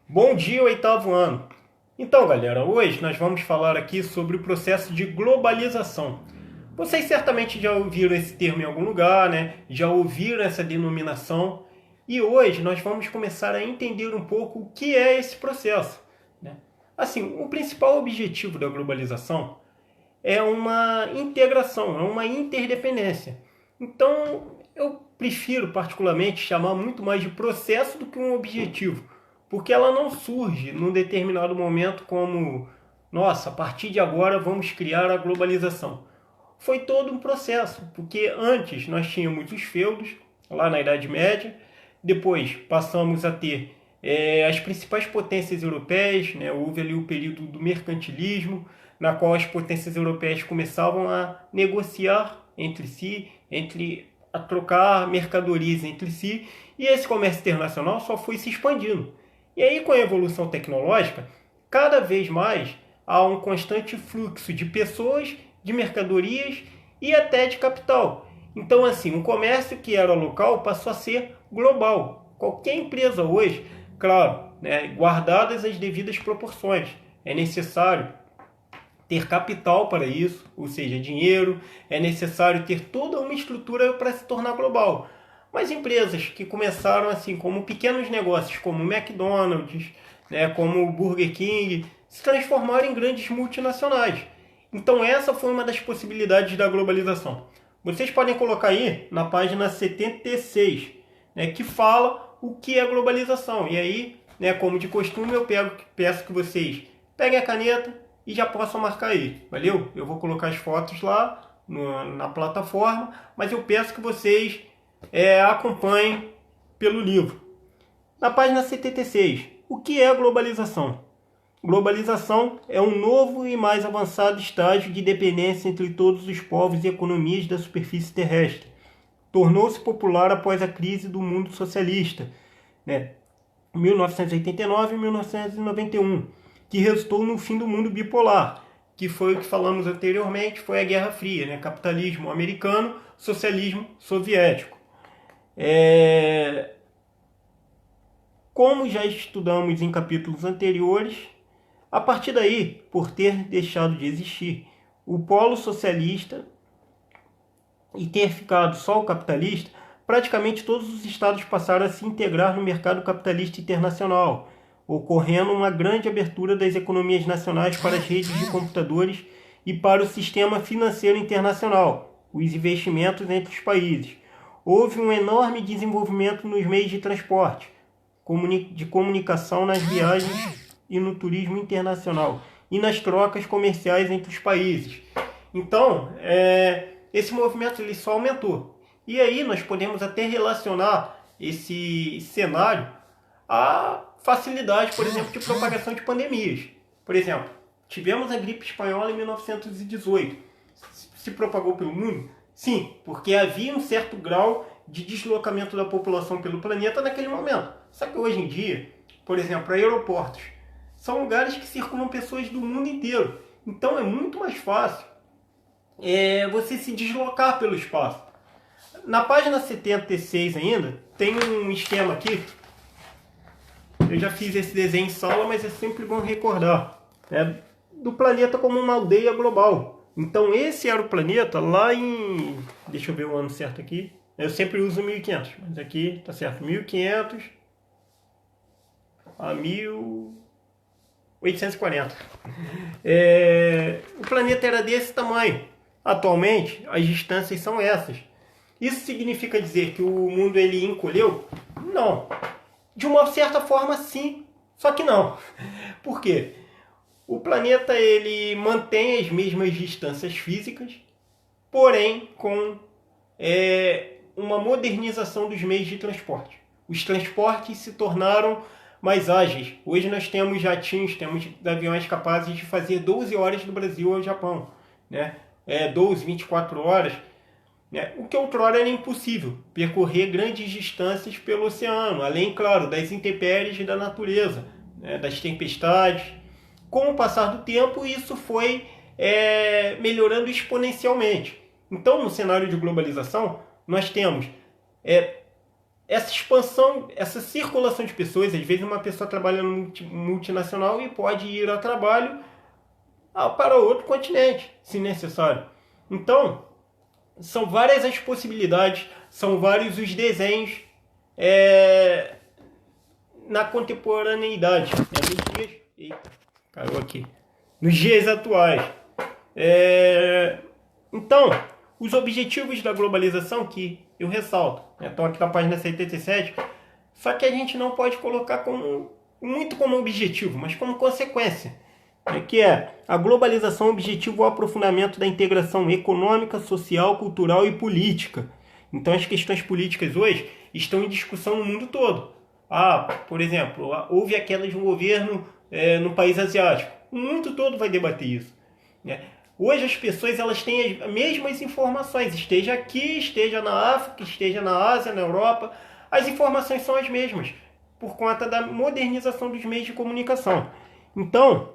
Bom dia, oitavo ano. Então, galera, hoje nós vamos falar aqui sobre o processo de globalização. Vocês certamente já ouviram esse termo em algum lugar, né? Já ouviram essa denominação. E hoje nós vamos começar a entender um pouco o que é esse processo, né? Assim, o principal objetivo da globalização é uma integração, é uma interdependência. Então, eu prefiro particularmente chamar muito mais de processo do que um objetivo, porque ela não surge num determinado momento como, nossa, a partir de agora vamos criar a globalização. Foi todo um processo, porque antes nós tínhamos os feudos, lá na Idade Média, depois passamos a ter as principais potências europeias, né? Houve ali o período do mercantilismo, na qual as potências europeias começavam a negociar entre si, a trocar mercadorias entre si, e esse comércio internacional só foi se expandindo. E aí, com a evolução tecnológica, cada vez mais há um constante fluxo de pessoas, de mercadorias e até de capital. Então, assim, um comércio que era local passou a ser global. Qualquer empresa hoje, claro, né, guardadas as devidas proporções, é necessário ter capital para isso, ou seja, dinheiro, é necessário ter toda uma estrutura para se tornar global. Mas empresas que começaram assim como pequenos negócios, como o McDonald's, né, como o Burger King, se transformaram em grandes multinacionais. Então essa foi uma das possibilidades da globalização. Vocês podem colocar aí na página 76, né, que fala o que é globalização. E aí, né, como de costume, peço que vocês peguem a caneta e já possam marcar aí, valeu? Eu vou colocar as fotos lá na plataforma, mas eu peço que vocês acompanhem pelo livro. Na página 76, o que é a globalização? Globalização é um novo e mais avançado estágio de dependência entre todos os povos e economias da superfície terrestre. Tornou-se popular após a crise do mundo socialista, né? 1989 e 1991, que resultou no fim do mundo bipolar, que foi o que falamos anteriormente, foi a Guerra Fria, né? Capitalismo americano, socialismo soviético. Como já estudamos em capítulos anteriores, a partir daí, por ter deixado de existir o polo socialista e ter ficado só o capitalista, praticamente todos os estados passaram a se integrar no mercado capitalista internacional, ocorrendo uma grande abertura das economias nacionais para as redes de computadores e para o sistema financeiro internacional, os investimentos entre os países. Houve um enorme desenvolvimento nos meios de transporte, de comunicação, nas viagens e no turismo internacional e nas trocas comerciais entre os países. Então, esse movimento ele só aumentou. E aí nós podemos até relacionar esse cenário à facilidade, por exemplo, de propagação de pandemias. Por exemplo, tivemos a gripe espanhola em 1918. Se propagou pelo mundo? Sim, porque havia um certo grau de deslocamento da população pelo planeta naquele momento. Só que hoje em dia, por exemplo, aeroportos são lugares que circulam pessoas do mundo inteiro. Então é muito mais fácil você se deslocar pelo espaço. Na página 76 ainda, tem um esquema aqui. Eu já fiz esse desenho em sala, mas é sempre bom recordar. Do planeta como uma aldeia global. Então esse era o planeta lá em... Deixa eu ver o ano certo aqui. Eu sempre uso 1500, mas aqui tá certo. 1500 a 1840. O planeta era desse tamanho. Atualmente, as distâncias são essas. Isso significa dizer que o mundo ele encolheu? Não. De uma certa forma, sim. Só que não. Por quê? O planeta ele mantém as mesmas distâncias físicas, porém com uma modernização dos meios de transporte. Os transportes se tornaram mais ágeis. Hoje nós temos jatinhos, temos aviões capazes de fazer 12 horas do Brasil ao Japão, né? 12, 24 horas. O que outrora era impossível, percorrer grandes distâncias pelo oceano, além, claro, das intempéries da natureza, né? Das tempestades. Com o passar do tempo, isso foi melhorando exponencialmente. Então, no cenário de globalização, nós temos essa expansão, essa circulação de pessoas, às vezes uma pessoa trabalha no multinacional e pode ir ao trabalho para outro continente, se necessário. Então, são várias as possibilidades, são vários os desenhos é, na contemporaneidade, né? Nos dias, eita, caiu aqui, nos dias atuais. Então, os objetivos da globalização que eu ressalto, né, estão aqui na página 77, só que a gente não pode colocar muito como objetivo, mas como consequência, né, que é a globalização objetivo o aprofundamento da integração econômica, social, cultural e política. Então as questões políticas hoje estão em discussão no mundo todo. Por exemplo, houve a queda de um governo no país asiático. O mundo todo vai debater isso, né? Hoje as pessoas elas têm as mesmas informações, esteja aqui, esteja na África, esteja na Ásia, na Europa, as informações são as mesmas, por conta da modernização dos meios de comunicação. Então,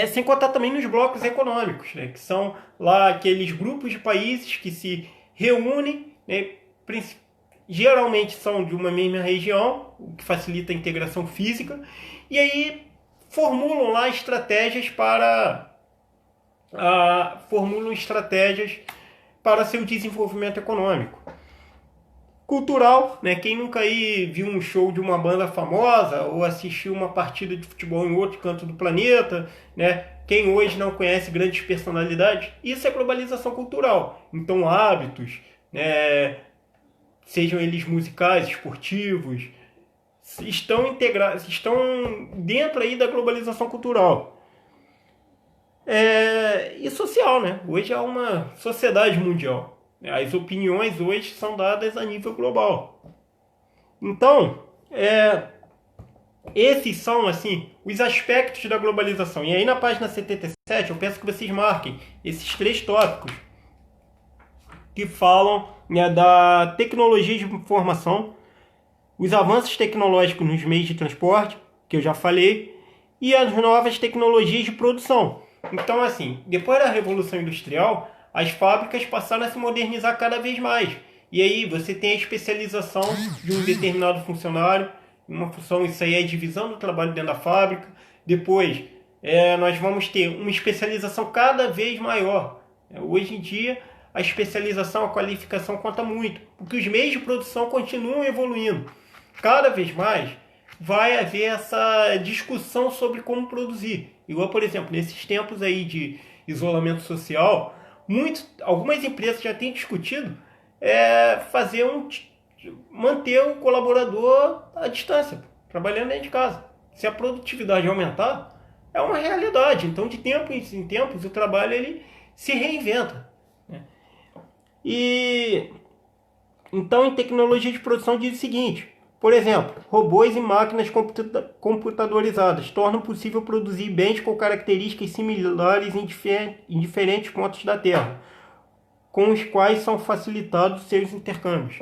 sem contar também nos blocos econômicos, né, que são lá aqueles grupos de países que se reúnem, né, geralmente são de uma mesma região, o que facilita a integração física, e aí formulam lá estratégias para seu desenvolvimento econômico. Cultural, né? Quem nunca aí viu um show de uma banda famosa ou assistiu uma partida de futebol em outro canto do planeta, né? Quem hoje não conhece grandes personalidades, isso é globalização cultural. Então hábitos, né, sejam eles musicais, esportivos, estão dentro aí da globalização cultural. E social, né? Hoje é uma sociedade mundial. As opiniões hoje são dadas a nível global. Então, esses são, assim, os aspectos da globalização. E aí na página 77 eu peço que vocês marquem esses 3 tópicos que falam, né, da tecnologia de informação, os avanços tecnológicos nos meios de transporte, que eu já falei, e as novas tecnologias de produção. Então, assim, depois da Revolução Industrial, as fábricas passaram a se modernizar cada vez mais. E aí você tem a especialização de um determinado funcionário, uma função, isso aí é a divisão do trabalho dentro da fábrica. Depois, nós vamos ter uma especialização cada vez maior. Hoje em dia, a especialização, a qualificação conta muito, porque os meios de produção continuam evoluindo. Cada vez mais vai haver essa discussão sobre como produzir. Igual, por exemplo, nesses tempos aí de isolamento social, algumas empresas já têm discutido manter o colaborador à distância, trabalhando dentro de casa. Se a produtividade aumentar, é uma realidade. Então, de tempos em tempos, o trabalho ele se reinventa, né? E então, em tecnologia de produção diz o seguinte: por exemplo, robôs e máquinas computadorizadas tornam possível produzir bens com características similares em diferentes pontos da Terra, com os quais são facilitados seus intercâmbios.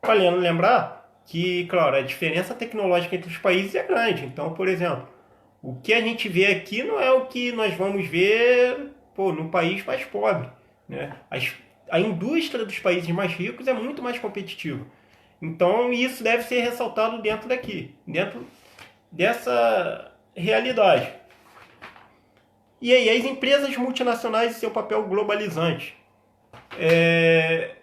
Valendo lembrar que, claro, a diferença tecnológica entre os países é grande. Então, por exemplo, o que a gente vê aqui não é o que nós vamos ver no país mais pobre, né? A indústria dos países mais ricos é muito mais competitiva. Então, isso deve ser ressaltado dentro dessa realidade. E aí, as empresas multinacionais e seu papel globalizante. É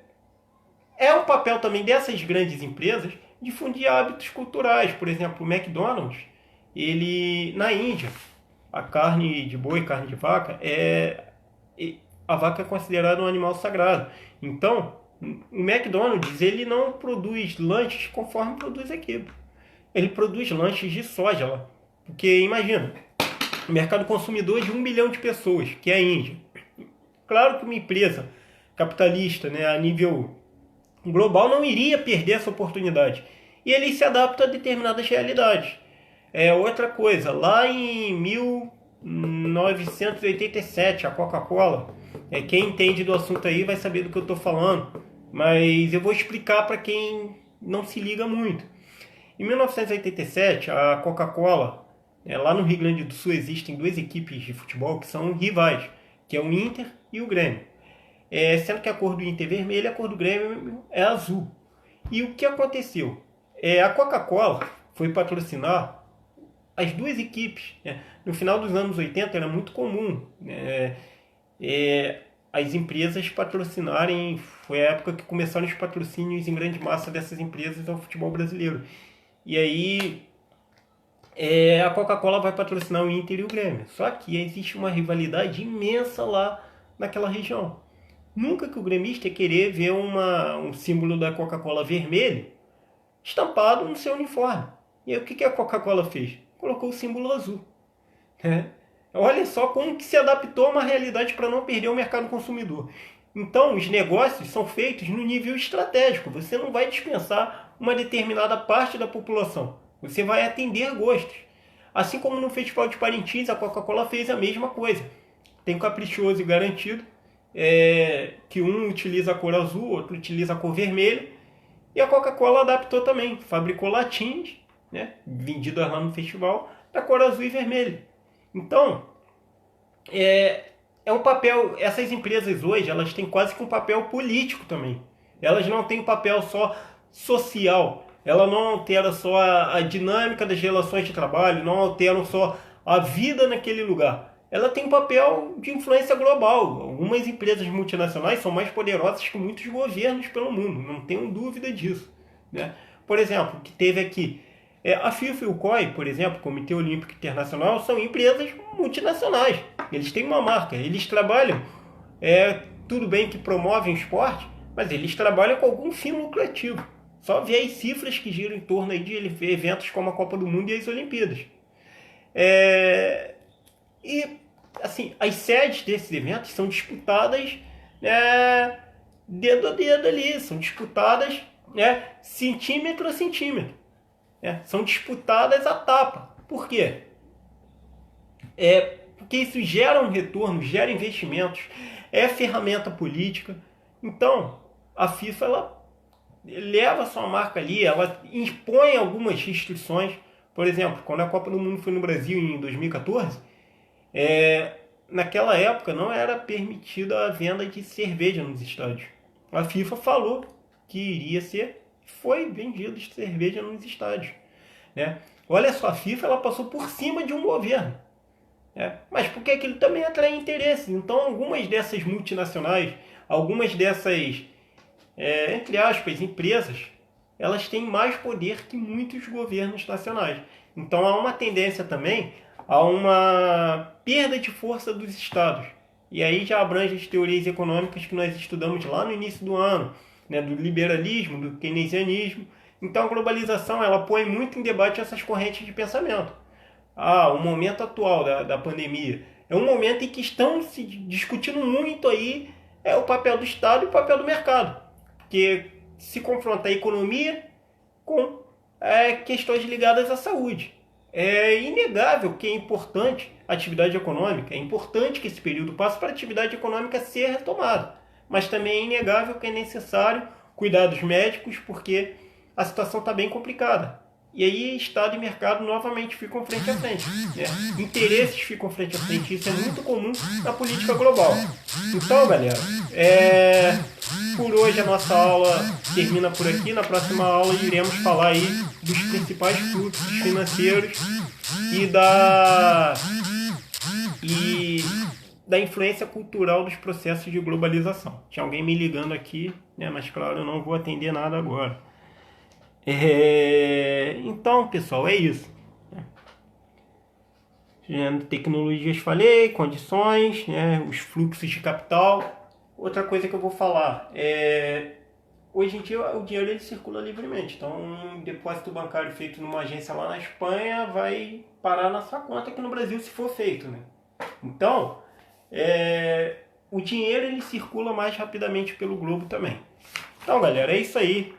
um papel também dessas grandes empresas difundir hábitos culturais. Por exemplo, o McDonald's, ele na Índia, a carne de boi, carne de vaca, a vaca é considerada um animal sagrado. Então, o McDonald's ele não produz lanches conforme produz aqui. Ele produz lanches de soja lá. Porque imagina, o mercado consumidor de 1 bilhão de pessoas, que é a Índia. Claro que uma empresa capitalista, né, a nível global não iria perder essa oportunidade. E ele se adapta a determinadas realidades. Outra coisa, lá em 1987, a Coca-Cola, quem entende do assunto aí vai saber do que eu estou falando, mas eu vou explicar para quem não se liga muito. Em 1987, a Coca-Cola, lá no Rio Grande do Sul existem 2 equipes de futebol que são rivais, que é o Inter e o Grêmio. Sendo que a cor do Inter é vermelha, a cor do Grêmio é azul. E o que aconteceu? A Coca-Cola foi patrocinar as duas equipes, né? No final dos anos 80 era muito comum, né? As empresas patrocinarem, foi a época que começaram os patrocínios em grande massa dessas empresas ao futebol brasileiro. E aí a Coca-Cola vai patrocinar o Inter e o Grêmio. Só que existe uma rivalidade imensa lá naquela região. Nunca que o gremista ia querer ver um símbolo da Coca-Cola vermelho estampado no seu uniforme. E aí o que a Coca-Cola fez? Colocou o símbolo azul. Olha só como que se adaptou a uma realidade para não perder o mercado consumidor. Então, os negócios são feitos no nível estratégico. Você não vai dispensar uma determinada parte da população. Você vai atender gostos. Assim como no Festival de Parintins, a Coca-Cola fez a mesma coisa. Tem o Caprichoso e Garantido, que um utiliza a cor azul, outro utiliza a cor vermelha. E a Coca-Cola adaptou também. Fabricou latins, né, vendidos lá no festival, da cor azul e vermelha. Então, um papel. Essas empresas hoje, elas têm quase que um papel político também. Elas não têm um papel só social. Elas não alteram só a dinâmica das relações de trabalho, não alteram só a vida naquele lugar. Ela tem um papel de influência global. Algumas empresas multinacionais são mais poderosas que muitos governos pelo mundo, não tenho dúvida disso, né? Por exemplo, que teve aqui a FIFA e o COI, por exemplo, Comitê Olímpico Internacional, são empresas multinacionais. Eles têm uma marca, eles trabalham, tudo bem que promovem o esporte, mas eles trabalham com algum fim lucrativo. Só ver as cifras que giram em torno aí de eventos como a Copa do Mundo e as Olimpíadas. E, assim, as sedes desses eventos são disputadas, né, dedo a dedo ali, são disputadas, né, centímetro a centímetro. São disputadas a tapa. Por quê? Porque isso gera um retorno, gera investimentos, é ferramenta política. Então, a FIFA ela leva sua marca ali, ela impõe algumas restrições. Por exemplo, quando a Copa do Mundo foi no Brasil em 2014, naquela época não era permitida a venda de cerveja nos estádios. A FIFA falou que iria ser, foi vendido cerveja nos estádios, né? Olha só, a FIFA ela passou por cima de um governo, mas porque aquilo também atrai interesses. Então algumas dessas multinacionais, algumas dessas, entre aspas, empresas, elas têm mais poder que muitos governos nacionais. Então há uma tendência também a uma perda de força dos estados. E aí já abrange as teorias econômicas que nós estudamos lá no início do ano, né, do liberalismo, do keynesianismo. Então a globalização ela põe muito em debate essas correntes de pensamento. O momento atual da pandemia é um momento em que estão se discutindo muito aí o papel do Estado e o papel do mercado. Porque se confronta a economia com questões ligadas à saúde. É inegável que é importante a atividade econômica, é importante que esse período passe para a atividade econômica ser retomada. Mas também é inegável que é necessário cuidados médicos, porque a situação está bem complicada. E aí Estado e mercado novamente ficam frente a frente, né? Interesses ficam frente a frente. Isso é muito comum na política global. Então, galera, por hoje a nossa aula termina por aqui. Na próxima aula iremos falar aí dos principais fluxos financeiros e da influência cultural dos processos de globalização. Tinha alguém me ligando aqui, né? Mas claro, eu não vou atender nada agora. Então, pessoal, é isso. Tecnologias falei, condições, né, os fluxos de capital. Outra coisa que eu vou falar hoje em dia o dinheiro ele circula livremente. Então, um depósito bancário feito numa agência lá na Espanha vai parar na sua conta aqui no Brasil se for feito, né? Então, o dinheiro ele circula mais rapidamente pelo globo também. Então, galera, é isso aí.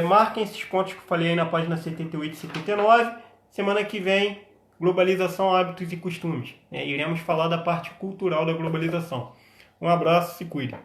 Marquem esses pontos que eu falei aí na página 78 e 79. Semana que vem, globalização, hábitos e costumes. Iremos falar da parte cultural da globalização. Um abraço, se cuidem.